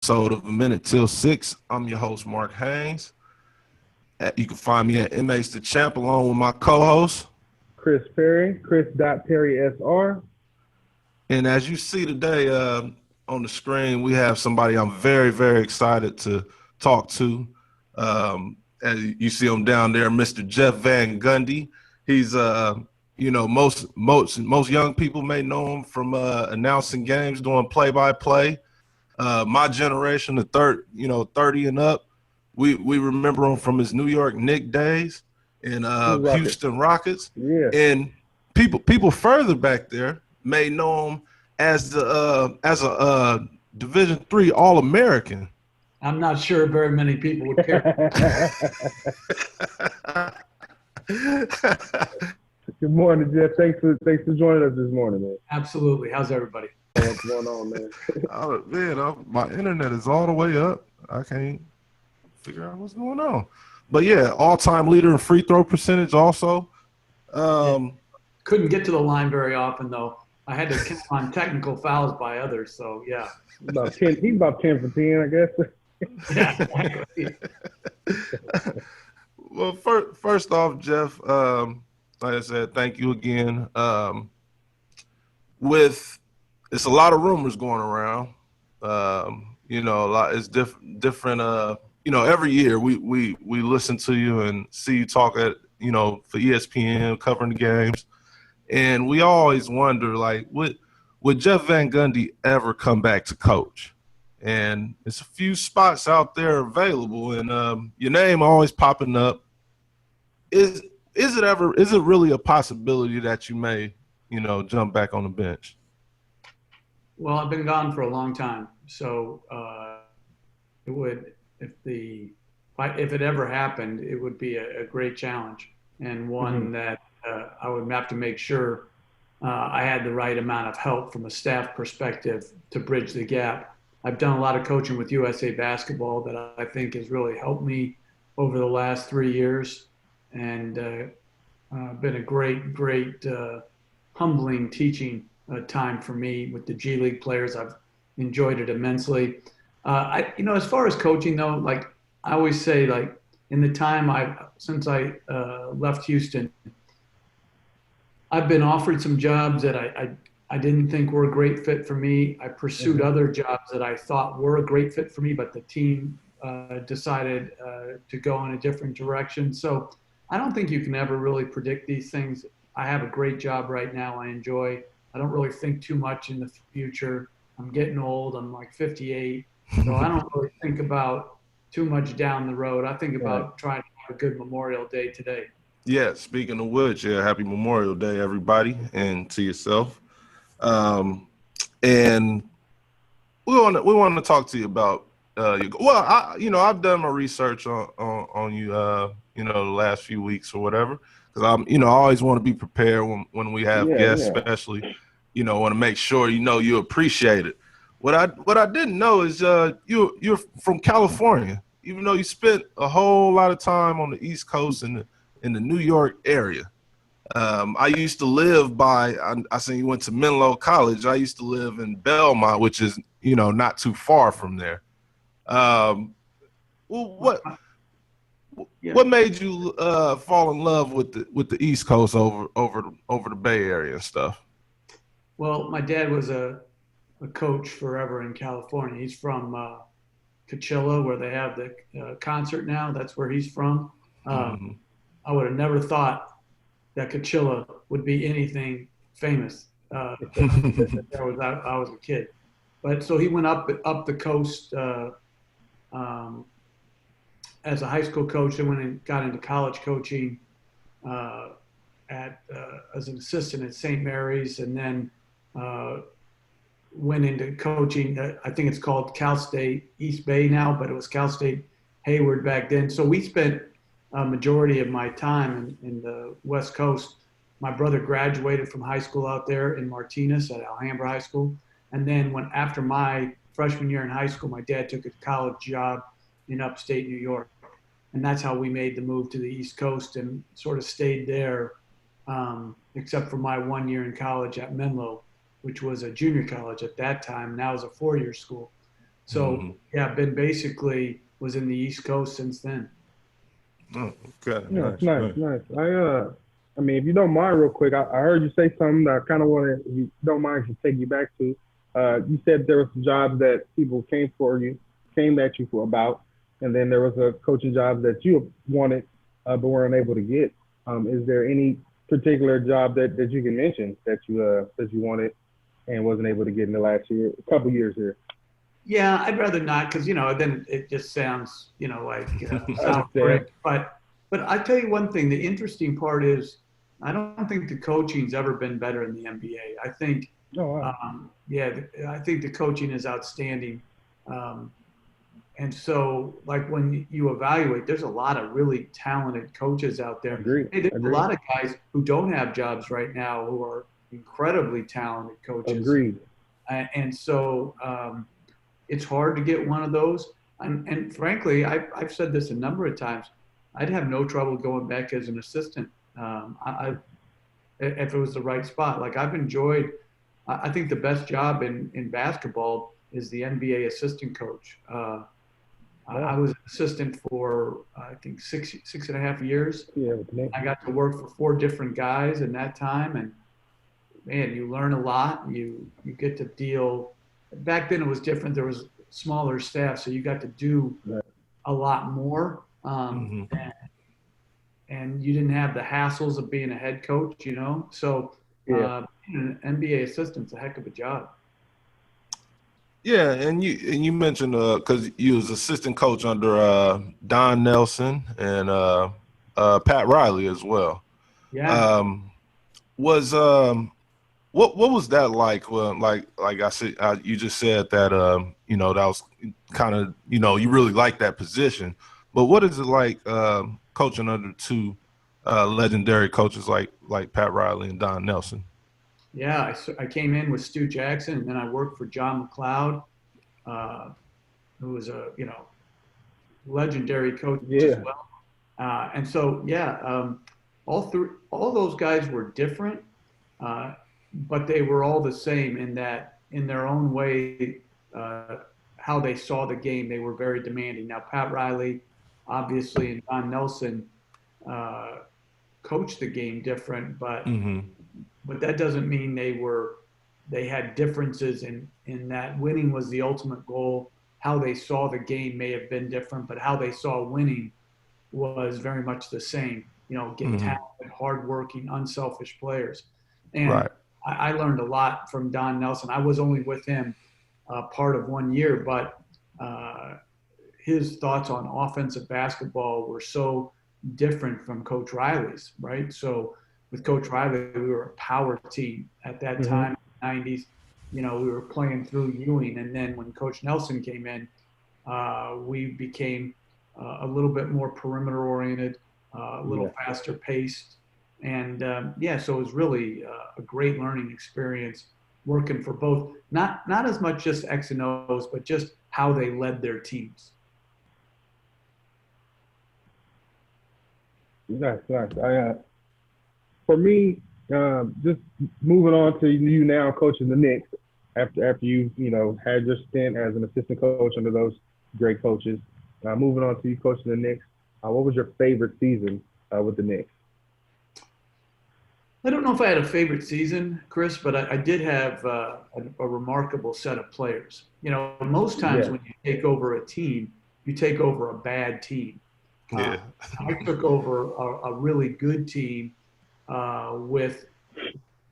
episode of A Minute Till Six. I'm your host, Mark Haynes. You can find me at MH the Champ along with my co-host. Chris Perry, Chris.Perry SR. And as you see today on the screen, we have somebody I'm very, very excited to talk to. As you see him down there, Mr. Jeff Van Gundy. He's most young people may know him from announcing games, doing play-by-play. My generation, the 30 and up, we remember him from his New York Knicks days and Houston Rockets. Yeah. And people further back there may know him as a Division III All-American. I'm not sure very many people would care. Good morning, Jeff. Thanks for joining us this morning, man. Absolutely. How's everybody? What's going on, man? My internet is all the way up. I can't figure out what's going on. But yeah, all-time leader in free throw percentage also. Couldn't get to the line very often, though. I had to count on technical fouls by others, so yeah. He's about 10 for 10, I guess. Yeah, exactly. Well, first off, Jeff, like I said, thank you again. It's a lot of rumors going around. A lot. It's different. Every year we listen to you and see you talk at for ESPN covering the games, and we always wonder would Jeff Van Gundy ever come back to coach? And it's a few spots out there available, and your name always popping up. Is it really a possibility that you may jump back on the bench? Well, I've been gone for a long time, so it would if it ever happened, it would be a great challenge and one that I would have to make sure I had the right amount of help from a staff perspective to bridge the gap. I've done a lot of coaching with USA Basketball that I think has really helped me over the last 3 years, and been a great humbling teaching time for me with the G League players. I've enjoyed it immensely. As far as coaching though, I always say, in the time since I left Houston, I've been offered some jobs that I didn't think were a great fit for me. I pursued other jobs that I thought were a great fit for me, but the team decided to go in a different direction. So I don't think you can ever really predict these things. I have a great job right now. I enjoy. I don't really think too much in the future. I'm getting old. I'm 58. So I don't really think about too much down the road. I think about trying to have a good Memorial Day today. Yeah, speaking of which, happy Memorial Day, everybody, and to yourself. And we want to talk to you about you. Well, I've done my research on you, the last few weeks or whatever, because I always want to be prepared when we have guests, especially, want to make sure you appreciate it. What I didn't know is you're from California, even though you spent a whole lot of time on the East Coast in the New York area. I used to live I seen you went to Menlo College. I used to live in Belmont, which is, not too far from there. What made you fall in love with the East Coast over the Bay Area and stuff? Well, my dad was a coach forever in California. He's from Coachella, where they have the concert now. That's where he's from. I would have never thought that Coachella would be anything famous. I was a kid, but so he went up the coast as a high school coach, and went and got into college coaching as an assistant at St. Mary's, and then went into coaching. I think it's called Cal State East Bay now, but it was Cal State Hayward back then. So we spent a majority of my time in the West Coast. My brother graduated from high school out there in Martinez at Alhambra High School. And then after my freshman year in high school, my dad took a college job in upstate New York. And that's how we made the move to the East Coast and sort of stayed there, except for my 1 year in college at Menlo, which was a junior college at that time. Now it's a 4-year school. So yeah, been basically was in the East Coast since then. Oh, okay, Yeah, nice, nice, nice. nice. I mean, if you don't mind, real quick, I heard you say something that I kind of want to, if you don't mind, to take you back to. You said there was some jobs that people came at you for about, and then there was a coaching job that you wanted, but weren't able to get. Is there any particular job that you can mention that you wanted and wasn't able to get in the last year, a couple years here? Yeah, I'd rather not because then it just sounds like I sour understand. grapes. But I tell you one thing: the interesting part is I don't think the coaching's ever been better in the NBA. I think, Oh, wow. I think the coaching is outstanding. Um, and so, like when you evaluate, there's a lot of really talented coaches out there. Agreed. Hey, there's a Agreed. lot of guys who don't have jobs right now who are incredibly talented coaches. Agreed. And so it's hard to get one of those. And frankly, I've said this a number of times. I'd have no trouble going back as an assistant if it was the right spot. Like I've enjoyed, I think the best job in basketball is the NBA assistant coach. I Wow. was an assistant for I think 6.5 years. Yeah, with the Knicks. I got to work for 4 different guys in that time, and man, you learn a lot. You get to deal. Back then it was different. There was smaller staff, so you got to do Right. a lot more. And you didn't have the hassles of being a head coach. So Yeah. being an NBA assistant's a heck of a job. Yeah, and you mentioned because you was assistant coach under Don Nelson and Pat Riley as well. Yeah. Um, was what was that like? Well, like I said, you just said that that was kind of you really like that position, but what is it like coaching under two legendary coaches like Pat Riley and Don Nelson? Yeah, I came in with Stu Jackson, and then I worked for John McLeod, uh, who was a legendary coach as Yeah. well. And so yeah, all those guys were different, uh, but they were all the same in that in their own way, how they saw the game. They were very demanding. Now Pat Riley, obviously, and Don Nelson uh, coached the game different, but that doesn't mean they had differences in that winning was the ultimate goal. How they saw the game may have been different, but how they saw winning was very much the same. Get talented, hardworking, unselfish players. And Right. I learned a lot from Don Nelson. I was only with him part of 1 year, but his thoughts on offensive basketball were so different from Coach Riley's, right? So with Coach Riley, we were a power team at that time, in the 90s. We were playing through Ewing. And then when Coach Nelson came in, we became a little bit more perimeter oriented, a little faster paced. And so it was really a great learning experience working for both, not as much just X and O's, but just how they led their teams. Nice, nice. For me, just moving on to you now coaching the Knicks after you had your stint as an assistant coach under those great coaches. Moving on to you coaching the Knicks, what was your favorite season with the Knicks? I don't know if I had a favorite season, Chris, but I did have a remarkable set of players. Most times when you take over a team, you take over a bad team. Yeah. I took over a really good team with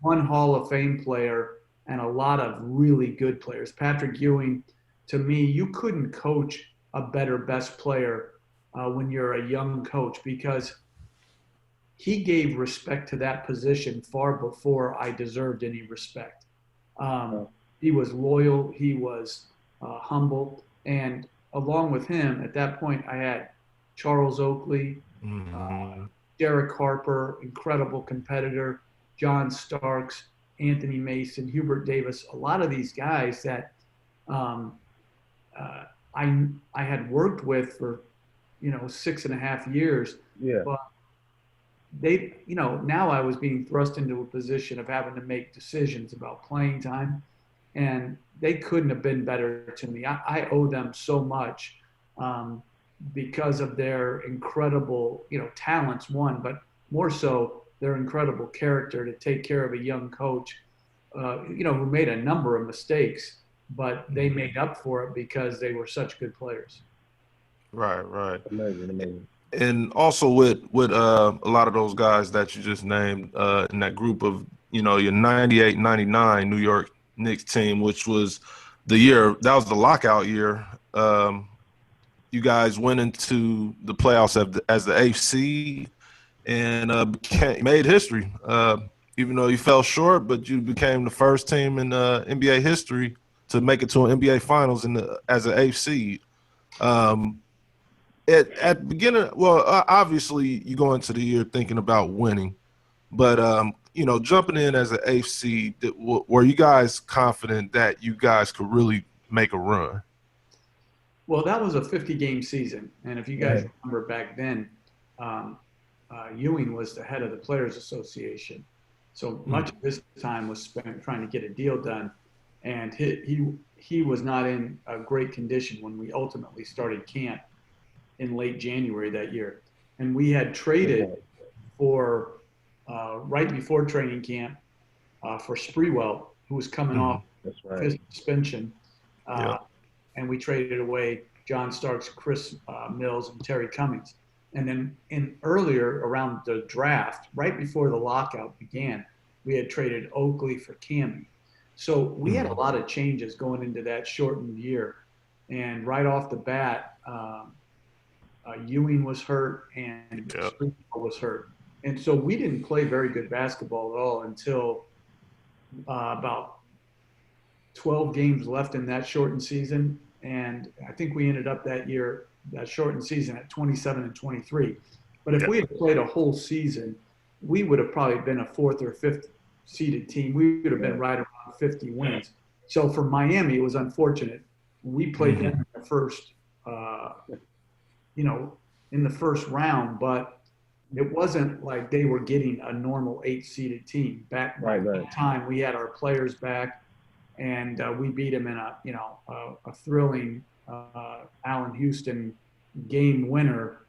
one Hall of Fame player and a lot of really good players. Patrick Ewing, to me, you couldn't coach a better best player when you're a young coach because he gave respect to that position far before I deserved any respect. He was loyal, he was humble, and along with him, at that point, I had Charles Oakley, Derek Harper, incredible competitor, John Starks, Anthony Mason, Hubert Davis, a lot of these guys that I had worked with for 6.5 years. Yeah. But now I was being thrust into a position of having to make decisions about playing time. and they couldn't have been better to me. I owe them so much because of their incredible, talents, one, but more so their incredible character to take care of a young coach, who made a number of mistakes, but they made up for it because they were such good players. Right. Amazing. And also with a lot of those guys that you just named in that group of, your 98, 99 New York Knicks team, which was the year, that was the lockout year. You guys went into the playoffs as the eighth seed and made history. Even though you fell short, but you became the first team in NBA history to make it to an NBA Finals as an eighth seed. At the beginning, well, obviously you go into the year thinking about winning, but jumping in as an eighth seed, were you guys confident that you guys could really make a run? Well, that was a 50-game season, and if you guys remember back then, Ewing was the head of the Players Association, so much of his time was spent trying to get a deal done, and he was not in a great condition when we ultimately started camp in late January that year. And we had traded for right before training camp for Sprewell, who was coming off his suspension. And we traded away John Starks, Chris Mills, and Terry Cummings. And then earlier around the draft, right before the lockout began, we had traded Oakley for Cammy. So we had a lot of changes going into that shortened year. And right off the bat, Ewing was hurt and Sprewell was hurt. And so we didn't play very good basketball at all until about 12 games left in that shortened season. And I think we ended up that year, that shortened season, at 27-23. But if we had played a whole season, we would have probably been a fourth or fifth seeded team. We would have been right around 50 wins. So for Miami, it was unfortunate. We played them in the first, in the first round, but it wasn't like they were getting a normal 8-seeded team. Back by that time, we had our players back, and we beat them in a thrilling Allen Houston game winner,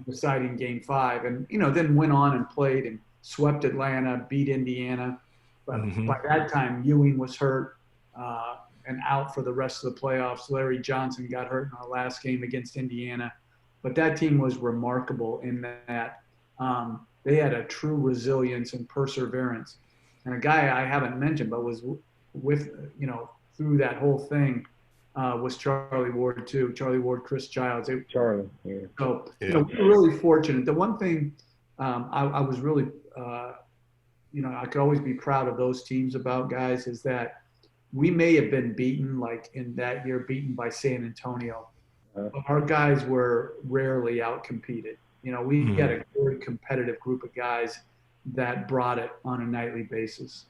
deciding Game 5, and then went on and played and swept Atlanta, beat Indiana. But by that time, Ewing was hurt and out for the rest of the playoffs. Larry Johnson got hurt in our last game against Indiana. But that team was remarkable in that they had a true resilience and perseverance. And a guy I haven't mentioned, but was with, through that whole thing, was Charlie Ward too. Charlie Ward, Chris Childs. So, we were really fortunate. The one thing I was really, I could always be proud of those teams about, guys, is that we may have been beaten, like in that year, beaten by San Antonio. But our guys were rarely outcompeted. We had a very competitive group of guys that brought it on a nightly basis.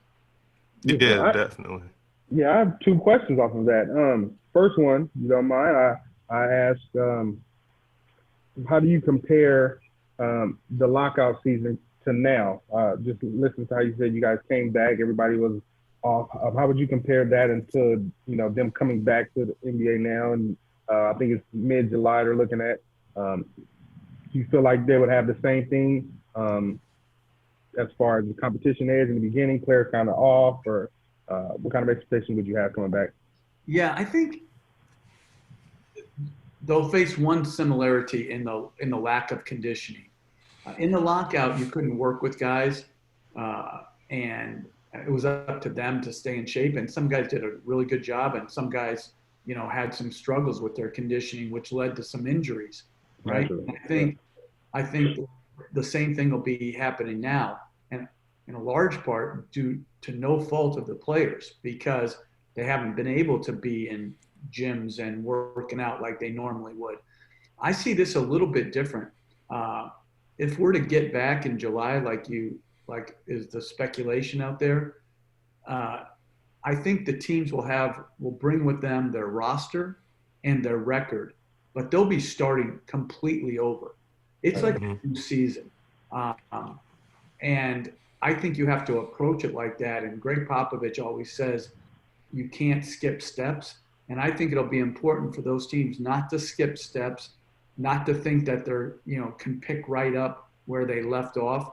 Yeah, definitely. Yeah, I have two questions off of that. First one, you don't mind, I asked, how do you compare the lockout season to now? Just listen to how you said you guys came back, everybody was off. How would you compare that into, them coming back to the NBA now? And I think it's mid-July they're looking at. Do you feel like they would have the same thing as far as the competition is in the beginning, players kind of off, or what kind of expectation would you have coming back? Yeah, I think they'll face one similarity in the lack of conditioning. In the lockout, you couldn't work with guys, and it was up to them to stay in shape. And some guys did a really good job, and some guys, had some struggles with their conditioning, which led to some injuries. Right? I think the same thing will be happening now, and in a large part due to no fault of the players, because they haven't been able to be in gyms and working out like they normally would. I see this a little bit different. If we're to get back in July, like is the speculation out there, I think the teams will bring with them their roster and their record, but they'll be starting completely over. It's like a new season. And I think you have to approach it like that. And Greg Popovich always says, you can't skip steps. And I think it'll be important for those teams not to skip steps, not to think that they're, can pick right up where they left off.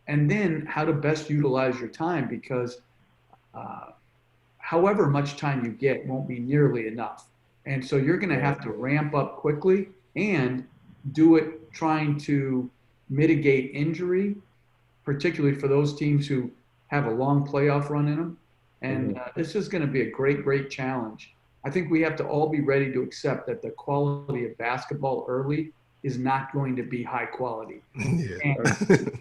And then how to best utilize your time, because however much time you get won't be nearly enough. And so you're going to have to ramp up quickly and do it trying to mitigate injury, particularly for those teams who have a long playoff run in them. And this is going to be a great, great challenge. I think we have to all be ready to accept that the quality of basketball early is not going to be high quality. Yeah.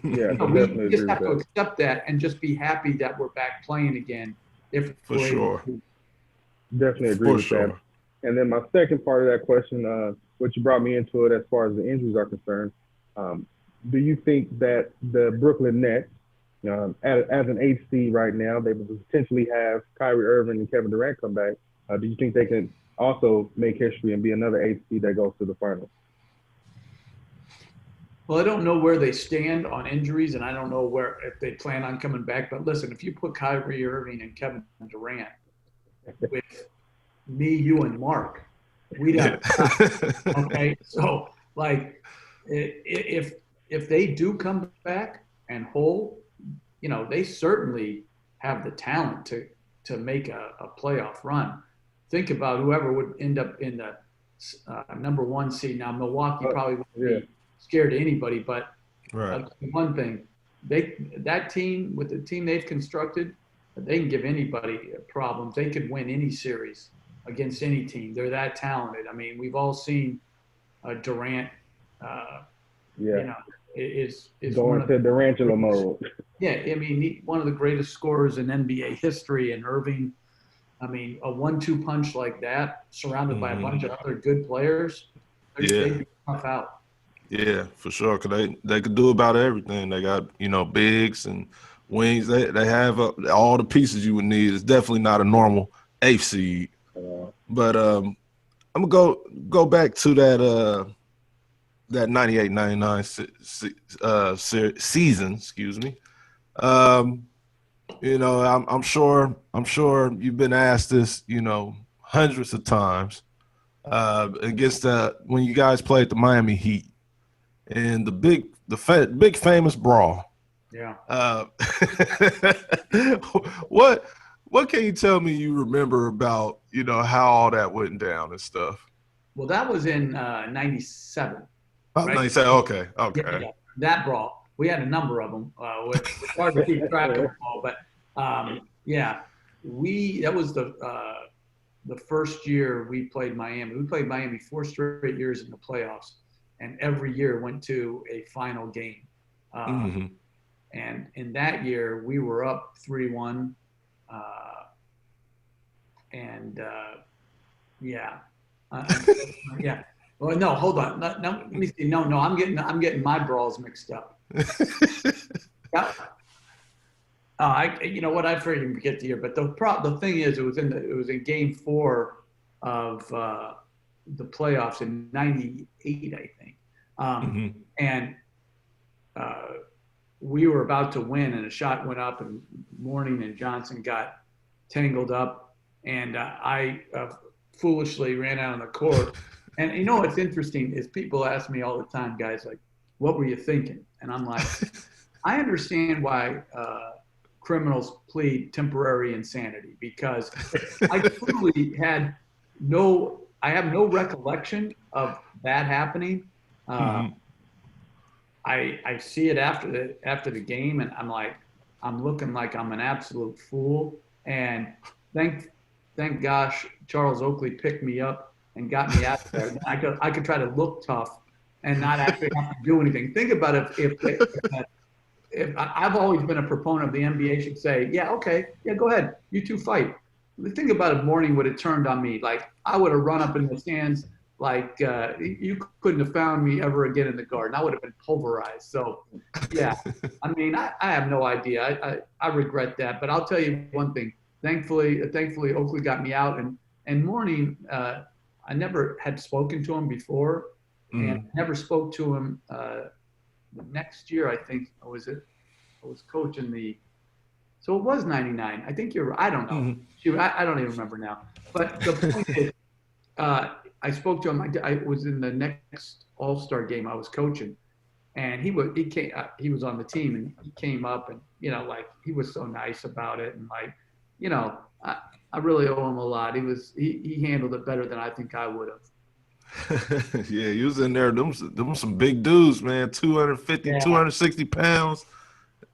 Yeah, We definitely just agree have to with that. accept that and just be happy that we're back playing again. If For sure. Definitely agree For with sure. that. And then my second part of that question, what you brought me into it as far as the injuries are concerned, do you think that the Brooklyn Nets, as an 8th seed right now, they would potentially have Kyrie Irving and Kevin Durant come back? Do you think they can also make history and be another 8th seed that goes to the finals? Well, I don't know where they stand on injuries, and I don't know if they plan on coming back. But listen, if you put Kyrie Irving and Kevin Durant with me, you, and Mark, we'd have okay. So, like, if they do come back and whole, they certainly have the talent to make a playoff run. Think about whoever would end up in the number 1 seed. Now, Milwaukee probably wouldn't be scared of anybody, but one thing, that team, with the team they've constructed, they can give anybody problems. They could win any series against any team. They're that talented. I mean, we've all seen Durant. Is going to Durantula mode. Yeah, I mean, one of the greatest scorers in NBA history, and Irving. I mean, a 1-2 punch like that, surrounded by a bunch of other good players, they'd be tough out. Yeah, for sure. Cause they could do about everything. They got bigs and wings. They have all the pieces you would need. It's definitely not a normal 8th seed. But I'm gonna go back to that 98-99 season. Excuse me. I'm sure you've been asked this, hundreds of times. Against when you guys played the Miami Heat and the big famous brawl. Yeah. What can you tell me you remember about how all that went down and stuff? Well, that was in '97. Oh, right? 97. Okay. Yeah, that brawl. We had a number of them. It's hard to keep track of them all, but that was the first year we played Miami. We played Miami 4 straight years in the playoffs, and every year went to a final game. And in that year, we were up 3-1. Yeah. Well, no, hold on. No, let me see. No, I'm getting my brawls mixed up. Yeah. You know what? I forget the year, but the thing is, it was in Game 4 of the playoffs in '98, I think, and we were about to win, and a shot went up, and Mourning and Johnson got tangled up, and I foolishly ran out on the court. And what's interesting is people ask me all the time, guys, like, what were you thinking? And I'm like, I understand why criminals plead temporary insanity, because I truly have no recollection of that happening. I see it after the game, and I'm looking like I'm an absolute fool. And thank gosh Charles Oakley picked me up and got me out there. I could try to look tough and not actually have to do anything. Think about if I've always been a proponent of the NBA should say, go ahead, you two fight. Think about if Mourning would have turned on me. Like, I would have run up in the stands like you couldn't have found me ever again in the Garden. I would have been pulverized. So, yeah, I mean, I have no idea. I regret that. But I'll tell you one thing. Thankfully, Oakley got me out. And Mourning, I never had spoken to him before, and never spoke to him the next year. I think I was coaching the So it was 99. I think you're. I don't know. Mhm. Shoot, I don't even remember now. But the point is, I spoke to him. I was in the next AllStar game I was coaching, and he was on the team, and he came up, and like he was so nice about it, and like, you know, I really owe him a lot. He handled it better than I think I would have. Yeah, he was in there. Them some big dudes, man. 250, Yeah. 260 pounds.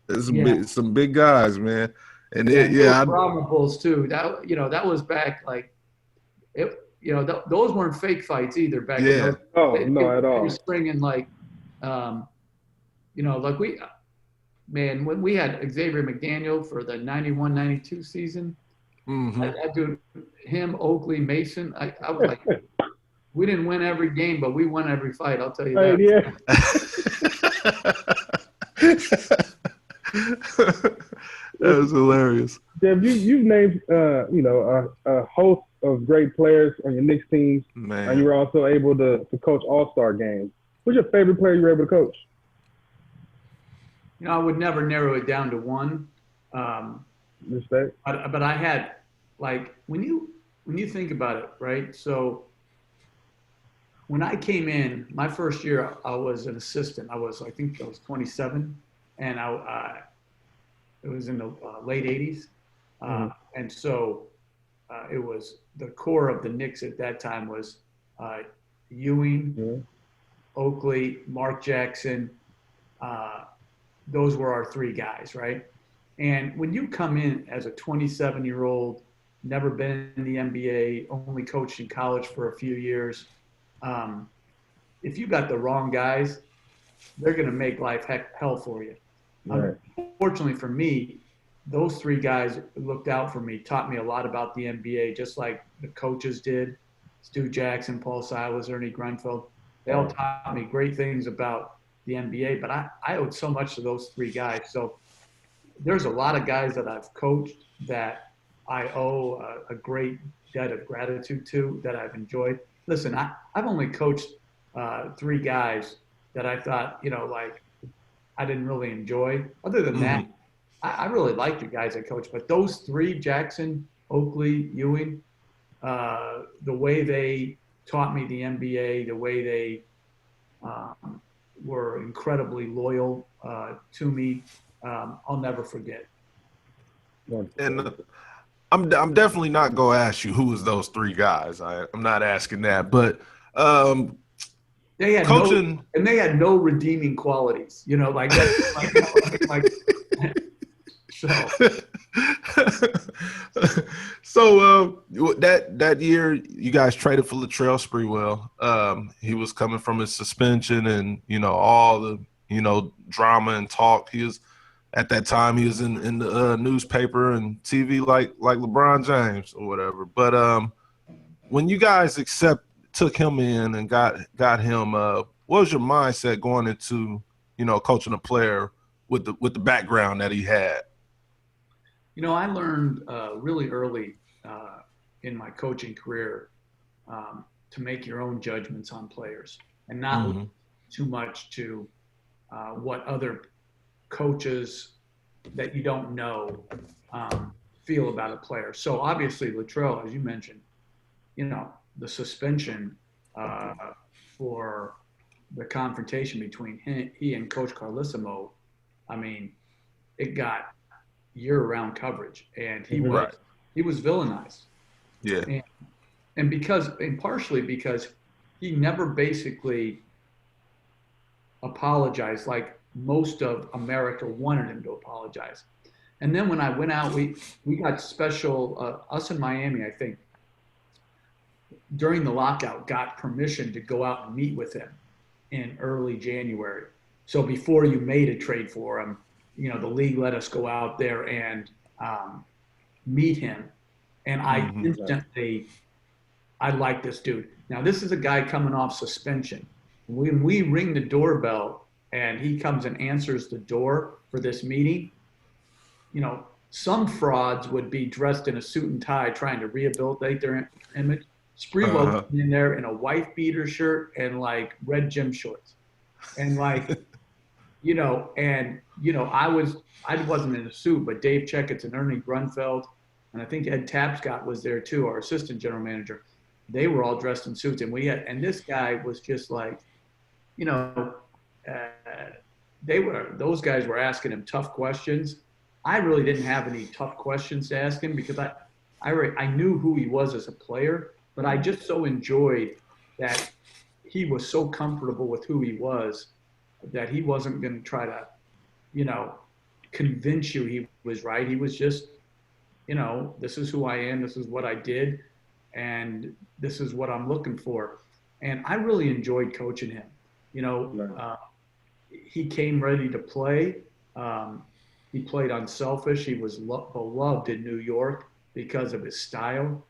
It's Yeah. some big guys, man. And Yeah, they were I, Brahma Bulls too. That was back like it. Those weren't fake fights either back in yeah, those. Oh, They, no, they, at they were all. springing like, um, like when we had Xavier McDaniel for the 91-92 season, hmm I do him, Oakley, Mason. I was like, we didn't win every game, but we won every fight. I'll tell you Right, that. yeah. That was hilarious. Dev, you've named a host of great players on your Knicks teams, and you Man, were also able to coach All-Star games. Who's your favorite player you were able to coach? I would never narrow it down to one. Respect. But I had like when you think about it, right? So when I came in my first year, I was an assistant. I think I was 27, and it was in the late 80s, and so it was the core of the Knicks at that time was Ewing, Oakley, Mark Jackson. Those were our three guys, right? And when you come in as a 27-year-old, never been in the NBA, only coached in college for a few years, if you got the wrong guys, they're going to make life hell for you. Right. Unfortunately for me, those three guys looked out for me, taught me a lot about the NBA, just like the coaches did. Stu Jackson, Paul Silas, Ernie Grunfeld. They all taught me great things about the NBA, but I owed so much to those three guys. So there's a lot of guys that I've coached that I owe a great debt of gratitude to, that I've enjoyed. Listen, I've only coached three guys that I thought, like I didn't really enjoy. Other than that, I really like the guys I coached. But those three, Jackson, Oakley, Ewing, the way they taught me the NBA, the way they were incredibly loyal to me, I'll never forget. and I'm definitely not gonna ask you who was those three guys. I'm not asking that, but They had coaching, they had no redeeming qualities, like that. like so. So that year you guys traded for Latrell Sprewell. He was coming from his suspension and all the drama and talk. He was at that time he was in the newspaper and TV like LeBron James or whatever. But when you guys took him in and got him, what was your mindset going into coaching a player with the background that he had? I learned really early in my coaching career to make your own judgments on players and not listen too much to what other coaches that you don't know feel about a player. So obviously Latrell, as you mentioned, the suspension for the confrontation between he and Coach Carlissimo, I mean, it got year-round coverage, and he was villainized. Yeah. And partially because he never basically apologized like most of America wanted him to apologize. And then when I went out, we got special, us in Miami, I think, during the lockout, got permission to go out and meet with him in early January. So before you made a trade for him, the league let us go out there and meet him. And I instantly, I like this dude. Now, this is a guy coming off suspension. When we ring the doorbell and he comes and answers the door for this meeting, some frauds would be dressed in a suit and tie trying to rehabilitate their image. Sprewell in there in a wife beater shirt and like red gym shorts. And like, I wasn't in a suit, but Dave Checketts and Ernie Grunfeld, and I think Ed Tapscott was there too, our assistant general manager. They were all dressed in suits, and this guy was just like, you know, uh, those guys were asking him tough questions. I really didn't have any tough questions to ask him because I knew who he was as a player, but I just so enjoyed that he was so comfortable with who he was that he wasn't going to try to, you know, convince you he was right. He was just, this is who I am. This is what I did. And this is what I'm looking for. And I really enjoyed coaching him. He came ready to play. He played unselfish. He was beloved in New York because of his style,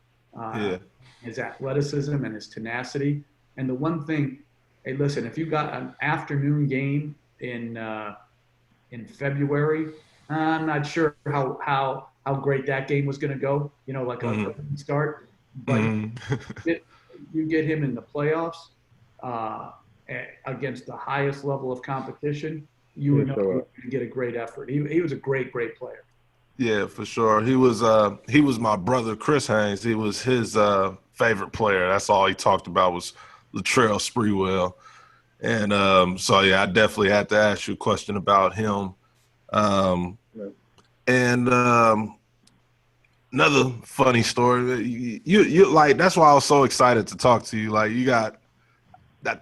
his athleticism, and his tenacity. And the one thing, hey, listen, if you got an afternoon game in February, I'm not sure how great that game was going to go. Like a start, but you get him in the playoffs against the highest level of competition, you know you're going to get a great effort. He was a great player. Yeah, for sure. He was my brother Chris Haynes. He was his favorite player. That's all he talked about was Latrell Sprewell. And so yeah, I definitely had to ask you a question about him. And another funny story. You like, that's why I was so excited to talk to you. Like, you got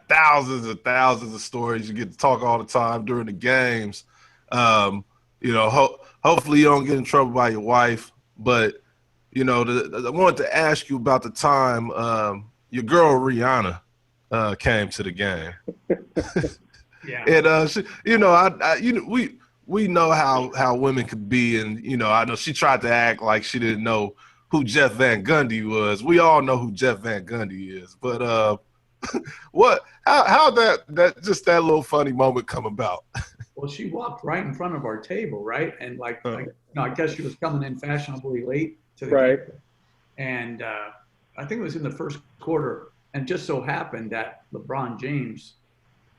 thousands and thousands of stories. You get to talk all the time during the games. Hopefully you don't get in trouble by your wife. But I wanted to ask you about the time your girl Rihanna came to the game. Yeah. And we know how women could be, and I know she tried to act like she didn't know who Jeff Van Gundy was. We all know who Jeff Van Gundy is, but how that little funny moment come about? Well, she walked right in front of our table, right? And I guess she was coming in fashionably late to the game. And I think it was in the first quarter, and just so happened that LeBron James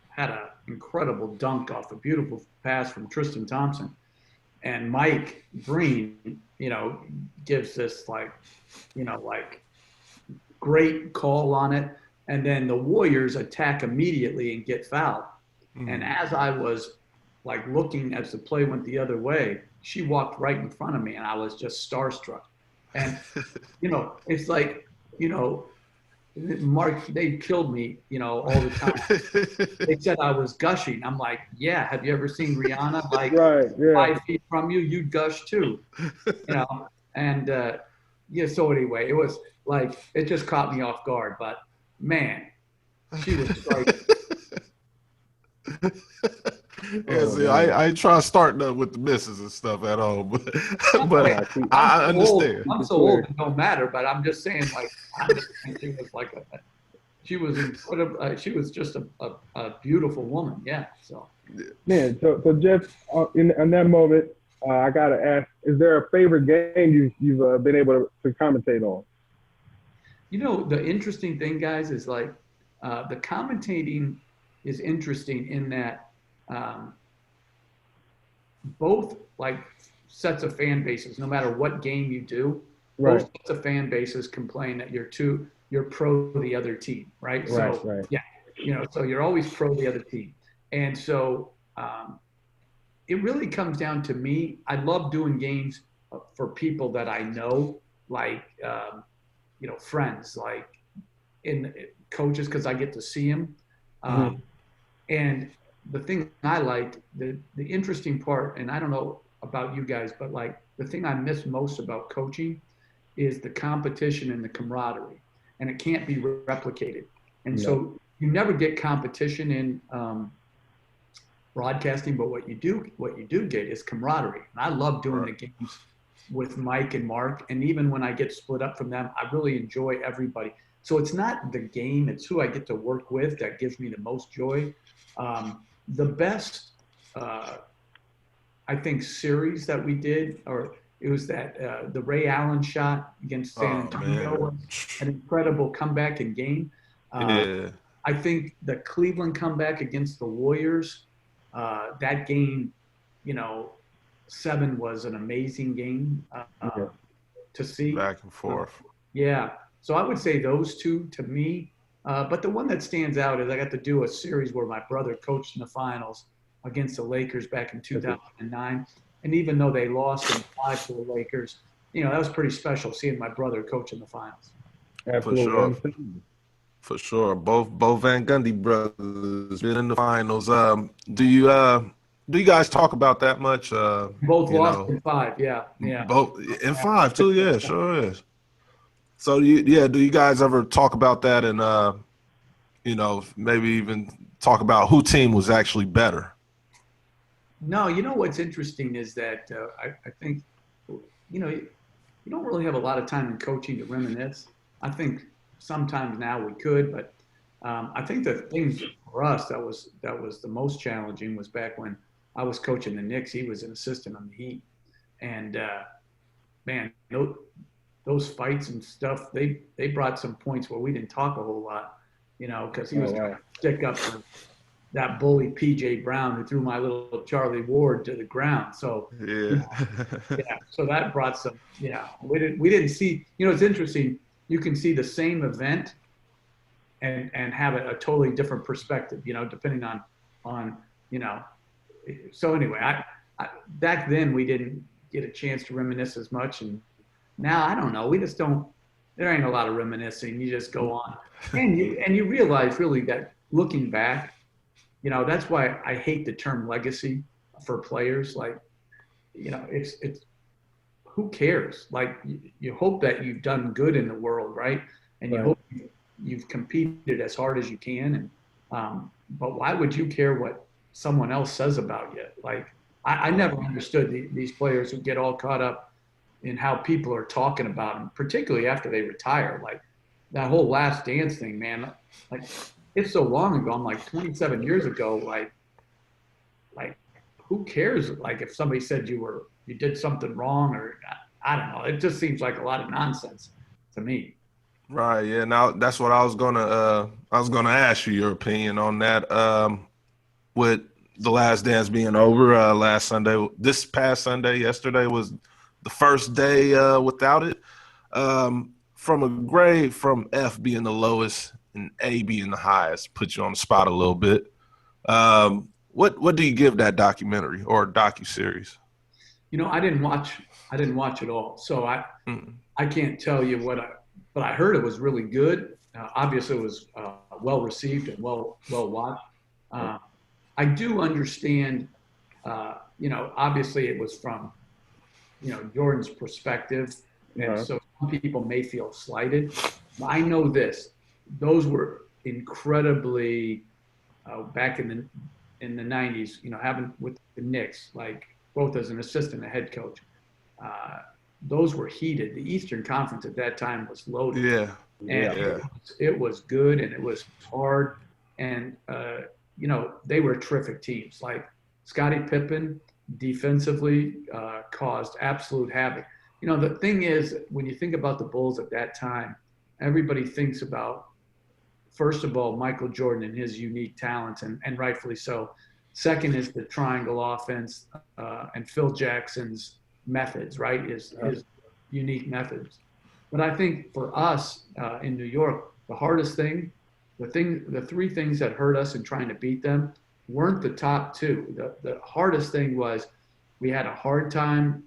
had an incredible dunk off a beautiful pass from Tristan Thompson. And Mike Green, gives this great call on it. And then the Warriors attack immediately and get fouled. Mm-hmm. And as I was looking as the play went the other way, she walked right in front of me, and I was just starstruck. And, it's like, Mark, they killed me, all the time. They said I was gushing. I'm like, yeah, have you ever seen Rihanna 5 feet from you? You'd gush too, And so anyway, it was it just caught me off guard. But man, she was striking. Yeah, see, I ain't trying to start nothing with the misses and stuff at all, but I understand. I'm so old it don't matter, but I'm just saying, she was incredible. She was just a beautiful woman. Yeah. So. Man, so Jeff, in that moment, I gotta ask: is there a favorite game you've been able to commentate on? The interesting thing, guys, is the commentating is interesting in that. Both sets of fan bases, no matter what game you do, both sets of fan bases complain that you're pro the other team, right? Yeah, so you're always pro the other team. And so it really comes down to me. I love doing games for people that I know, friends, in coaches, because I get to see them. And the thing I like, the interesting part, and I don't know about you guys, but the thing I miss most about coaching is the competition and the camaraderie, and it can't be replicated. And so you never get competition in broadcasting, but what you do get is camaraderie. And I love doing the games with Mike and Mark, and even when I get split up from them, I really enjoy everybody. So it's not the game, it's who I get to work with that gives me the most joy. The best, I think, series that we did, it was that the Ray Allen shot against San Antonio, an incredible comeback and game. I think the Cleveland comeback against the Warriors That game, 7 was an amazing game Yeah. to see. Back and forth. Yeah. So I would say those two to me. But the one that stands out is I got to do a series where my brother coached in the finals against the Lakers back in 2009. And even though they lost in 5 to the Lakers, that was pretty special seeing my brother coach in the finals. For Absolutely. sure. For sure. Both Van Gundy brothers been in the finals. Do you guys talk about that much? Both lost in 5. Yeah. Yeah. Both in 5 too. Yeah, sure is. So do you guys ever talk about that and maybe even talk about who team was actually better? No, what's interesting is that I think, you don't really have a lot of time in coaching to reminisce. I think sometimes now we could, but I think the things for us that was the most challenging was back when I was coaching the Knicks. He was an assistant on the Heat, and man, those fights and stuff, they brought some points where we didn't talk a whole lot, because he was trying to stick up for that bully PJ Brown who threw my little Charlie Ward to the ground. So yeah. So that brought some. Yeah, we didn't see. It's interesting. You can see the same event and have a totally different perspective. Depending on. So anyway, I back then we didn't get a chance to reminisce as much, and now I don't know. We just don't. There ain't a lot of reminiscing. You just go on, and you realize really that looking back, that's why I hate the term legacy for players. Like, it's who cares? Like you hope that you've done good in the world, right? And you hope you've competed as hard as you can. And but why would you care what someone else says about you? Like I never understood these players who get all caught up in how people are talking about them, particularly after they retire. Like that whole Last Dance thing, man. Like it's so long ago. I'm like 27 years ago. Like who cares? Like if somebody said you did something wrong, or I don't know. It just seems like a lot of nonsense to me. Right. Yeah. Now that's what I was gonna ask you your opinion on that. With the Last Dance being over last Sunday, this past Sunday, yesterday was the first day without it. From a grade from F being the lowest and A being the highest, put you on the spot a little bit. What do you give that documentary or docuseries? I didn't watch it all, so I can't tell you but I heard it was really good. Obviously, it was well received and well watched. I do understand. Obviously, it was from Jordan's perspective, and so some people may feel slighted. But I know this; those were incredibly back in the '90s. Having with the Knicks, like both as an assistant and a head coach. Those were heated. The Eastern Conference at that time was loaded. Yeah. And it was good and it was hard. And, they were terrific teams. Like Scottie Pippen defensively caused absolute havoc. The thing is, when you think about the Bulls at that time, everybody thinks about, first of all, Michael Jordan and his unique talents, and rightfully so. Second is the triangle offense and Phil Jackson's methods, right? His unique methods. But I think for us in New York, the hardest thing, the 3 things that hurt us in trying to beat them weren't the top 2. The hardest thing was we had a hard time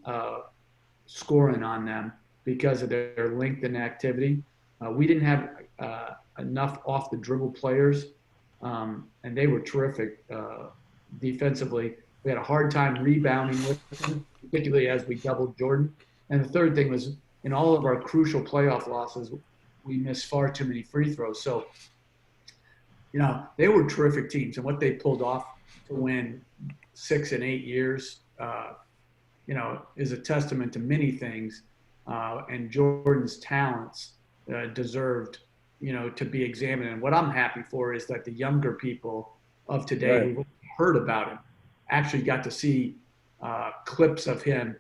scoring on them because of their length and activity. We didn't have enough off the dribble players, and they were terrific defensively. We had a hard time rebounding with them, particularly as we doubled Jordan. And the third thing was in all of our crucial playoff losses, we missed far too many free throws. So, they were terrific teams, and what they pulled off to win 6 and 8 years, is a testament to many things. And Jordan's talents deserved, to be examined. And what I'm happy for is that the younger people of today who heard about him actually got to see clips of him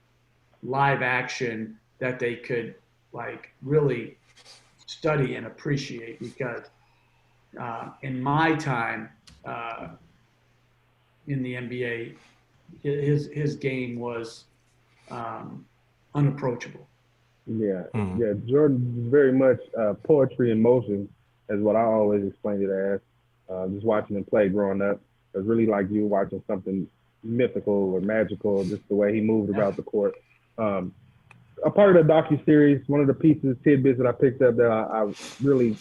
live action that they could really study and appreciate, because in my time in the NBA. His game was unapproachable. Yeah, yeah. Jordan is very much poetry in motion, is what I always explained it as. Just watching him play growing up, it was really like you watching something mythical or magical, just the way he moved about the court. A part of the docu-series, one of the tidbits that I picked up that I really,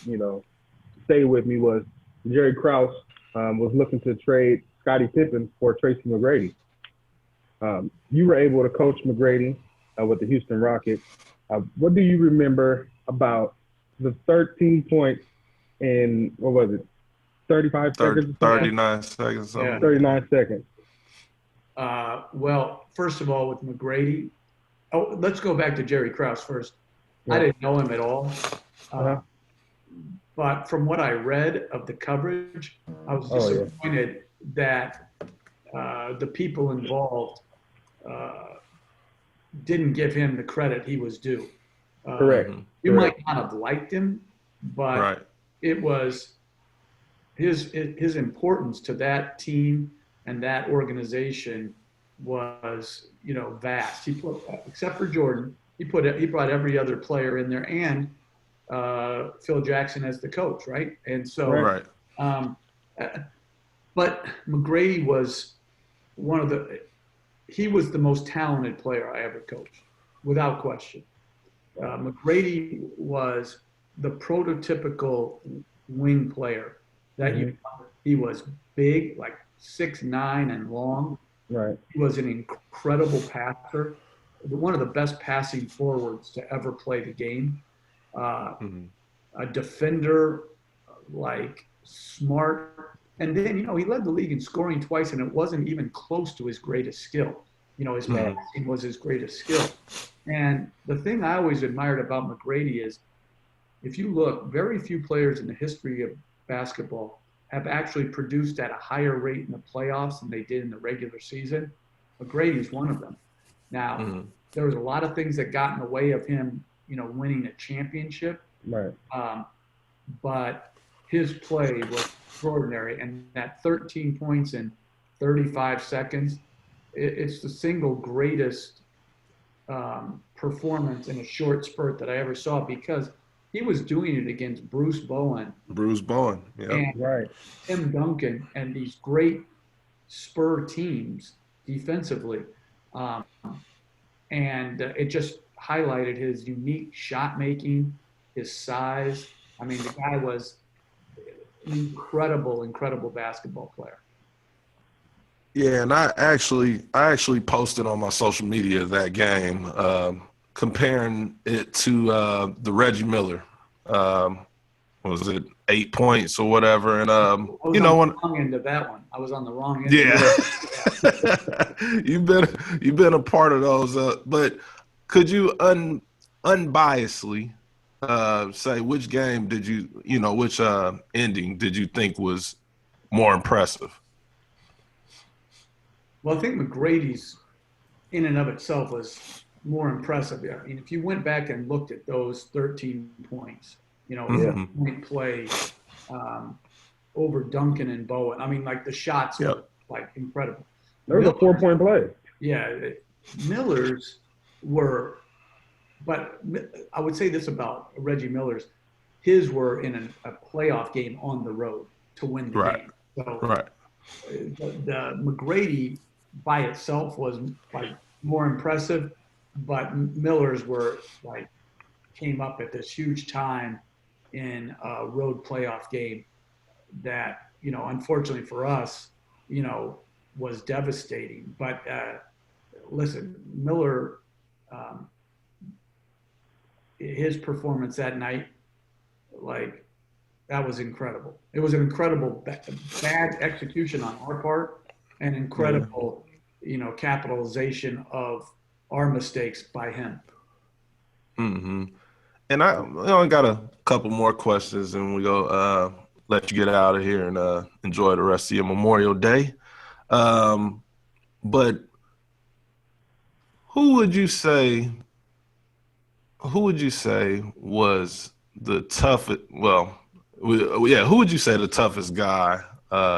stayed with me was Jerry Krause was looking to trade Scottie Pippen for Tracy McGrady. You were able to coach McGrady with the Houston Rockets. What do you remember about the 13 points in, what was it, 35 seconds? 39 seconds. Something. Yeah. 39 seconds. Well, first of all, with McGrady, let's go back to Jerry Krause first. Yeah. I didn't know him at all. But from what I read of the coverage, I was disappointed that the people involved didn't give him the credit he was due. Correct. You might not have liked him, but it was his importance to that team and that organization was, vast. He put, except for Jordan, he brought every other player in there and Phil Jackson as the coach, right? And so, but McGrady was he was the most talented player I ever coached, without question. McGrady was the prototypical wing player that he was big, like 6'9" and long. Right. He was an incredible passer, one of the best passing forwards to ever play the game. A defender, like smart. And then, he led the league in scoring twice, and it wasn't even close to his greatest skill. His passing was his greatest skill. And the thing I always admired about McGrady is, if you look, very few players in the history of basketball have actually produced at a higher rate in the playoffs than they did in the regular season. McGrady's one of them. Now, there was a lot of things that got in the way of him, winning a championship. Right. But his play was extraordinary. And that 13 points in 35 seconds, it's the single greatest performance in a short spurt that I ever saw, because he was doing it against Bruce Bowen. Yeah. And Tim Duncan and these great Spur teams defensively. And it just highlighted his unique shot making, his size. I mean, the guy was an incredible basketball player. Yeah, and I actually posted on my social media that game, comparing it to the Reggie Miller. Was it 8 points or whatever? And I was on the wrong end of that one. I was on the wrong end. Yeah, you've been a part of those. But could you unbiasedly say which game did which ending did you think was more impressive? Well, I think McGrady's in and of itself was more impressive. I mean, if you went back and looked at those 13 points, point play over Duncan and Bowen. I mean, like the shots were like incredible. There was a 4-point play. Yeah, Miller's were, but I would say this about Reggie Miller's. His were in a playoff game on the road to win the game. So the McGrady by itself was like more impressive, but Miller's were like came up at this huge time in a road playoff game that, unfortunately for us, was devastating. But listen, Miller, his performance that night, like, that was incredible. It was an incredible bad execution on our part and incredible, capitalization of our mistakes by him. Mm-hmm. And I only got a couple more questions, and we go let you get out of here and enjoy the rest of your Memorial Day. But who would you say was the toughest? Well, who would you say the toughest guy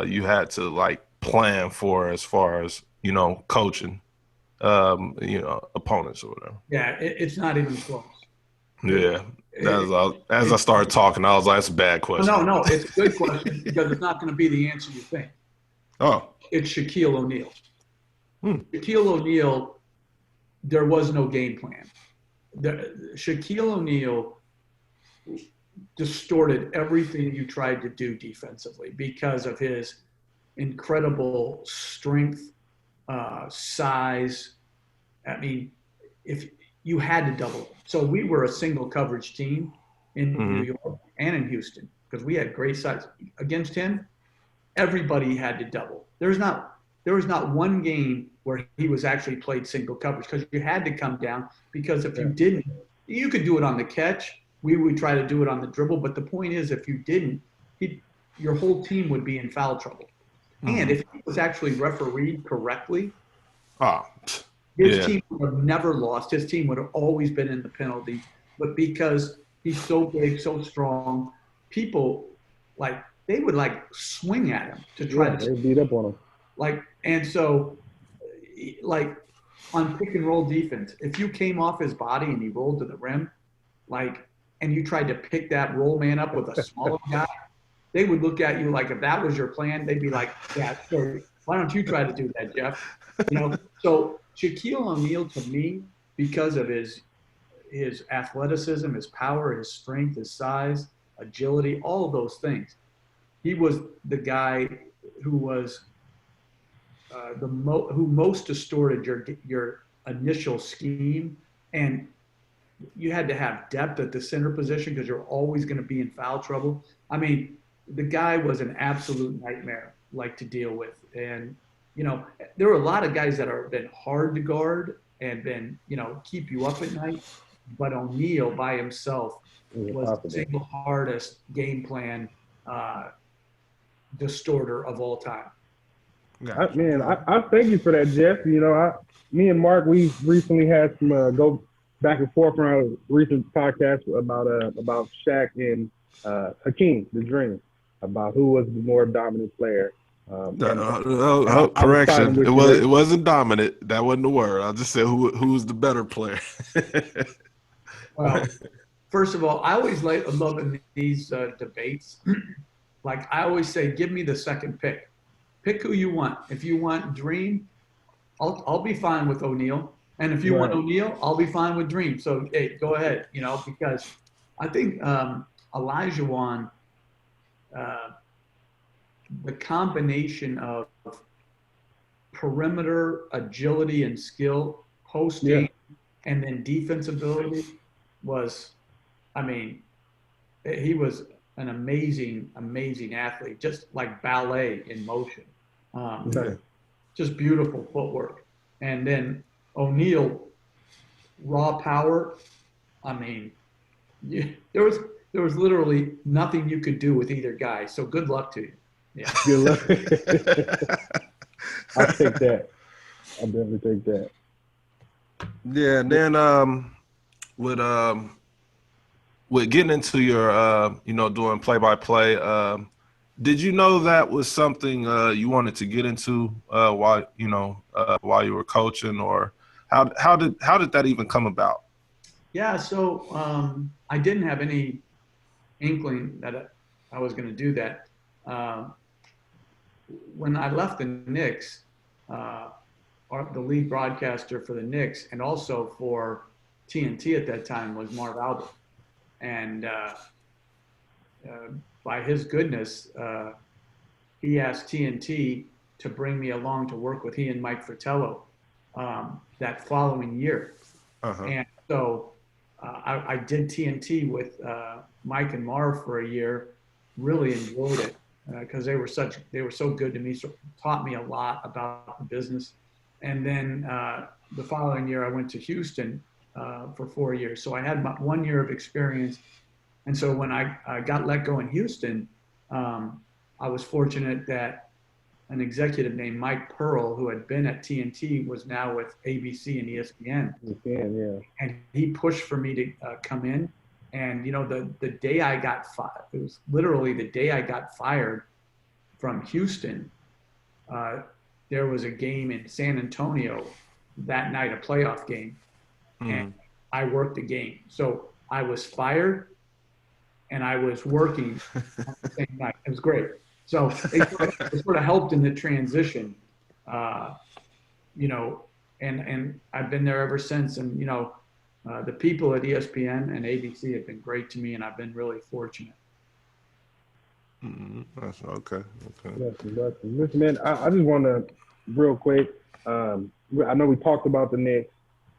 you had to like plan for as far as, coaching, opponents or whatever. Yeah, it's not even close. Yeah. As I started talking, I was like, that's a bad question. No, it's a good question because it's not going to be the answer you think. Oh. It's Shaquille O'Neal. Shaquille O'Neal, there was no game plan. Shaquille O'Neal distorted everything you tried to do defensively because of his incredible strength, size. I mean, if you had to double him. So we were a single coverage team in New York and in Houston because we had great size. Against him, everybody had to double. There was not one game where he was actually played single coverage because you had to come down, because if you didn't, you could do it on the catch. We would try to do it on the dribble. But the point is, if you didn't, your whole team would be in foul trouble. And if he was actually refereed correctly, his team would have never lost. His team would have always been in the penalty. But because he's so big, so strong, people they would swing at him to try to beat up on him. And so on pick and roll defense, if you came off his body and he rolled to the rim, and you tried to pick that roll man up with a smaller guy, they would look at you like, if that was your plan, they'd be like, yeah, sure. Why don't you try to do that, Jeff? So Shaquille O'Neal, to me, because of his athleticism, his power, his strength, his size, agility, all of those things, he was the guy who was who most distorted your initial scheme. And you had to have depth at the center position because you're always going to be in foul trouble. I mean, the guy was an absolute nightmare to deal with. And, there were a lot of guys that have been hard to guard and been, keep you up at night. But O'Neal by himself was the single hardest game plan distorter of all time. I thank you for that, Jeff. Me and Mark, we recently had some go back and forth on our recent podcast about Shaq and Hakeem, the Dream, about who was the more dominant player. Correction, it wasn't dominant. That wasn't the word. I just said who's the better player. Well, first of all, I always love in these debates. I always say, give me the second pick. Pick who you want. If you want Dream, I'll be fine with O'Neal. And if you want O'Neal, I'll be fine with Dream. So, hey, go ahead, because I think Olajuwon, the combination of perimeter, agility, and skill, post-game, and then defense ability was, he was an amazing, amazing athlete, just like ballet in motion. Just beautiful footwork. And then O'Neal, raw power. There was literally nothing you could do with either guy. So good luck to you. Yeah. Good luck. I'll take that. I'll definitely take that. Yeah, and then with getting into your doing play-by-play, did you know that was something you wanted to get into while you were coaching, or how did that even come about? Yeah, so I didn't have any inkling that I was going to do that. When I left the Knicks, the lead broadcaster for the Knicks and also for TNT at that time was Marv Albert. And by his goodness, he asked TNT to bring me along to work with he and Mike Fratello that following year. And so I did TNT with Mike and Marv for a year, really enjoyed it because they were so good to me, so taught me a lot about the business. And then the following year I went to Houston for 4 years. So I had 1 year of experience. And so when I got let go in Houston, I was fortunate that an executive named Mike Pearl, who had been at TNT, was now with ABC and ESPN. And he pushed for me to come in. And, the day I got fired, it was literally the day I got fired from Houston, there was a game in San Antonio that night, a playoff game, and I worked the game. So I was fired and I was working on the same night. It was great. So it sort of helped in the transition, you know, and I've been there ever since. And, you know, the people at ESPN and ABC have been great to me, and I've been really fortunate. That's okay. Listen, man, I just want to, real quick, I know we talked about the Knicks,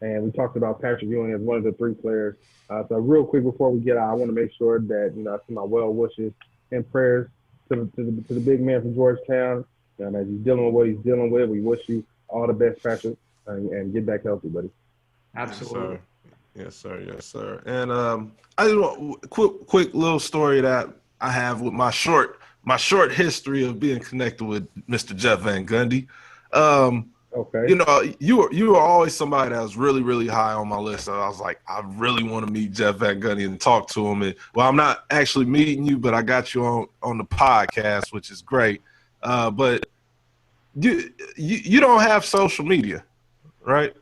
and we talked about Patrick Ewing as one of the 3 players. So real quick before we get out, I want to make sure that, you know, I send my well wishes and prayers to the big man from Georgetown. And as he's dealing with what he's dealing with, we wish you all the best, Patrick, and get back healthy, buddy. Absolutely. Yes, sir. And I just want quick little story that I have with my short history of being connected with Mr. Jeff Van Gundy. Okay. You know, you were always somebody that was really, really high on my list. So I was like, I really want to meet Jeff Van Gundy and talk to him. And well, I'm not actually meeting you, but I got you on the podcast, which is great. But you don't have social media, right?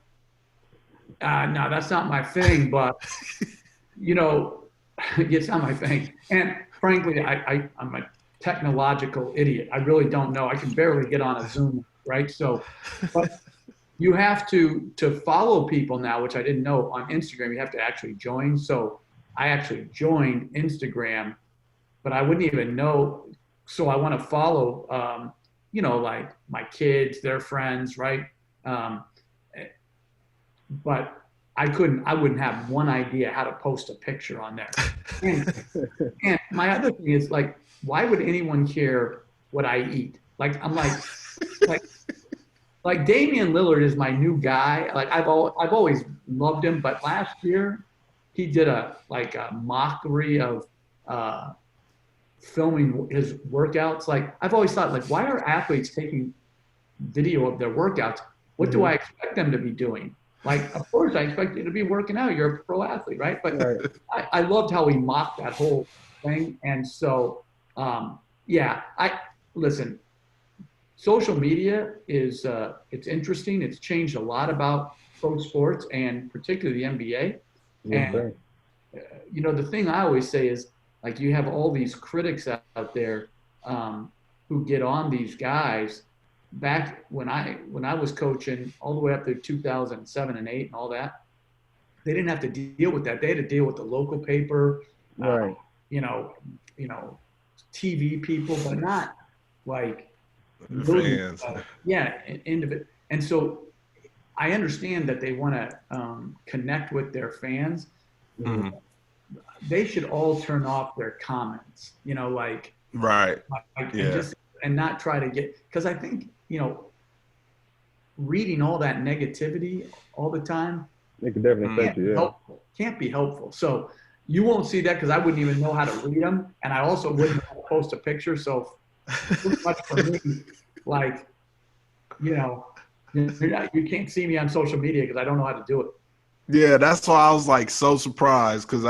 No, that's not my thing. But you know, it's not my thing. And frankly, I'm a technological idiot. I really don't know. I can barely get on a Zoom. Right. So, but you have to follow people now, which I didn't know on Instagram. You have to actually join. So I actually joined Instagram, but I wouldn't even know. So I want to follow, you know, like my kids, their friends. Right. But I wouldn't have one idea how to post a picture on there. And my other thing is like, why would anyone care what I eat? Like, I'm like Damian Lillard is my new guy. Like I've always loved him, but last year he did a mockery of filming his workouts. Like I've always thought, like, why are athletes taking video of their workouts? What do I expect them to be doing? Like, of course I expect you to be working out. You're a pro athlete, right? But I loved how he mocked that whole thing. And so, listen, social media is it's interesting. It's changed a lot about pro sports and particularly the NBA. And you know, the thing I always say is, like, you have all these critics out there who get on these guys. Back when I was coaching all the way up to 2007 and 8 and all that, they didn't have to deal with that. They had to deal with the local paper, you know, TV people, but not like fans. And so I understand that they want to connect with their fans. Mm-hmm. They should all turn off their comments, you know, like and not try to get, because I think, you know, reading all that negativity all the time, it can definitely affect you. Can't be helpful. So you won't see that because I wouldn't even know how to read them, and I also wouldn't post a picture. So much for me, like, you know, you can't see me on social media because I don't know how to do it. Yeah, that's why I was like so surprised, because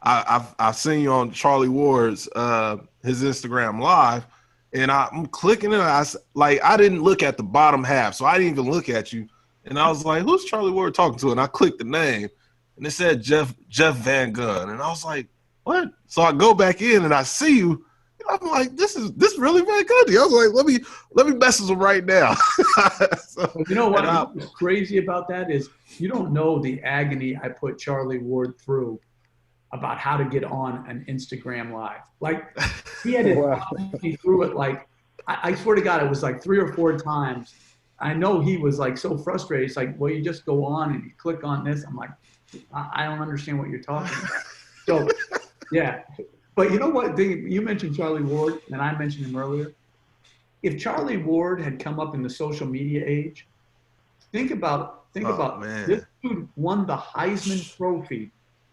I've seen you on Charlie Ward's his Instagram live, and I'm clicking it. I didn't look at the bottom half, so I didn't even look at you. And I was like, "Who's Charlie Ward talking to?" And I clicked the name, and it said Jeff Van Gundy, and I was like, "What?" So I go back in and I see you. And I'm like, "This really Van Gundy." I was like, "Let me message him right now." So, you know what's crazy about that is you don't know the agony I put Charlie Ward through about how to get on an Instagram live. Like, he had to talk me through it. Like, I swear to God, it was like 3 or 4 times. I know he was like so frustrated. It's like, well, you just go on and you click on this. I'm like, I don't understand what you're talking about. So, yeah. But you know what? You mentioned Charlie Ward, and I mentioned him earlier. If Charlie Ward had come up in the social media age, think about this dude won the Heisman Trophy.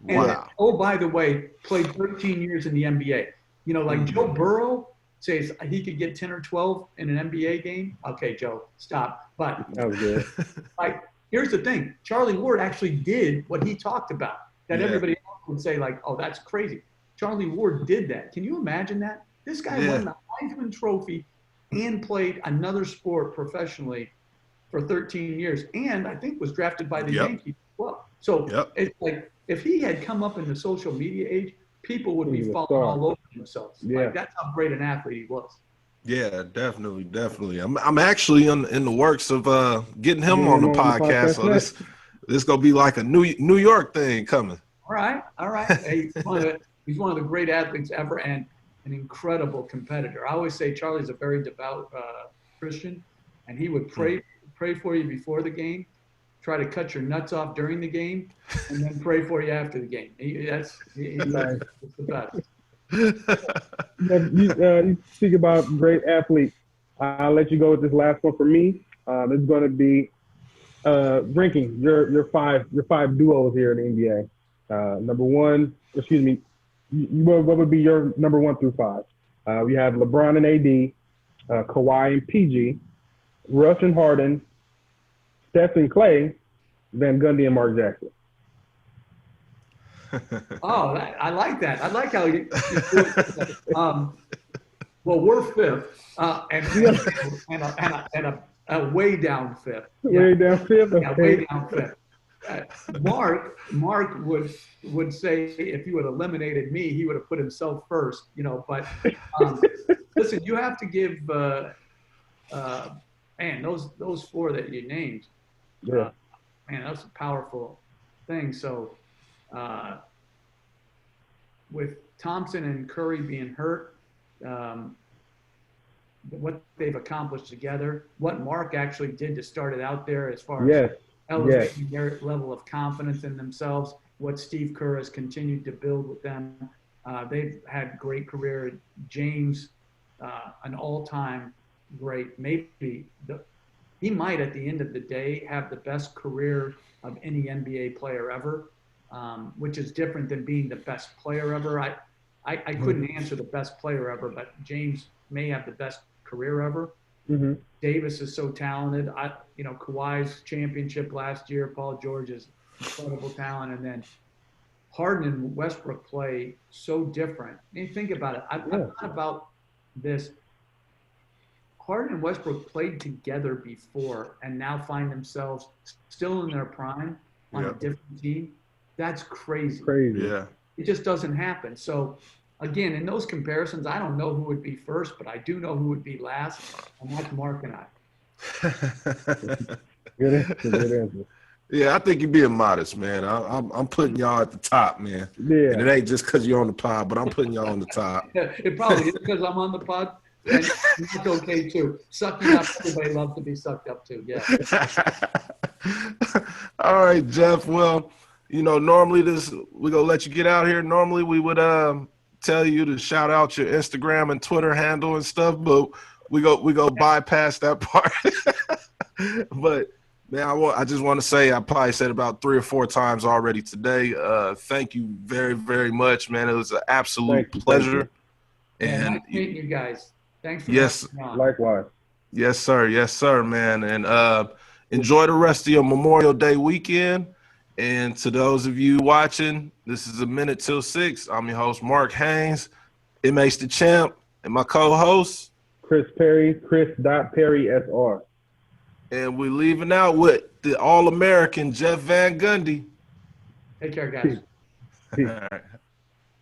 And oh, by the way, played 13 years in the NBA. You know, like Joe Burrow says he could get 10 or 12 in an NBA game. Okay, Joe, stop. But that was good. Like, here's the thing. Charlie Ward actually did what he talked about that everybody else would say, like, oh, that's crazy. Charlie Ward did that. Can you imagine that? This guy won the Heisman Trophy and played another sport professionally for 13 years, and I think was drafted by the Yankees as well. So it's like if he had come up in the social media age, people would be falling all over themselves. Yeah. Like that's how great an athlete he was. Yeah, definitely. I'm actually in the works of getting him on the podcast. So this gonna be like a New York thing coming. All right. Hey, he's one of the great athletes ever, and an incredible competitor. I always say Charlie's a very devout Christian, and he would pray for you before the game, try to cut your nuts off during the game, and then pray for you after the game. That's the best. You speak about great athletes. I'll let you go with this last one for me. This is going to be ranking your five duos here in the NBA. Number one, excuse me, what would be your number 1 through 5? We have LeBron and AD, Kawhi and PG, Russ and Harden, Steph and Clay, Van Gundy and Mark Jackson. Oh, I like that. I like how you well, we're fifth, and a way down fifth. Way down fifth. Yeah, way down fifth. Mark would say if you had eliminated me, he would have put himself first. But listen, you have to give man those 4 that you named. Yeah. Man, that's a powerful thing. So. With Thompson and Curry being hurt, what they've accomplished together, what Mark actually did to start it out there as far as elevating their level of confidence in themselves, what Steve Kerr has continued to build with them. They've had great career. James, an all-time great, he might at the end of the day have the best career of any NBA player ever. Which is different than being the best player ever. I couldn't answer the best player ever, but James may have the best career ever. Mm-hmm. Davis is so talented. Kawhi's championship last year, Paul George's incredible talent, and then Harden and Westbrook play so different. I mean, think about it. I've thought about this. Harden and Westbrook played together before and now find themselves still in their prime on a different team. That's crazy. Yeah. It just doesn't happen. So, again, in those comparisons, I don't know who would be first, but I do know who would be last, and that's Mark and I. Good answer. Yeah, I think you're being modest, man. I'm putting y'all at the top, man. Yeah. And it ain't just because you're on the pod, but I'm putting y'all on the top. It probably is because I'm on the pod. And it's okay, too. Sucking up, everybody loves to be sucked up, too. Yeah. All right, Jeff. Well, normally we're going to let you get out here. Normally we would tell you to shout out your Instagram and Twitter handle and stuff, but we go bypass that part. But, man, I just want to say I probably said about 3 or 4 times already today. Thank you very, very much, man. It was an absolute pleasure. And nice meeting you guys. Thanks for having me on. Likewise. Yes, sir, man. And enjoy the rest of your Memorial Day weekend. And to those of you watching, this is A Minute Till 6. I'm your host, Mark Haynes, MH the Champ, and my co-host, Chris Perry, Chris.Perry SR. And we're leaving out with the All-American Jeff Van Gundy. Take care, guys. Peace. All right.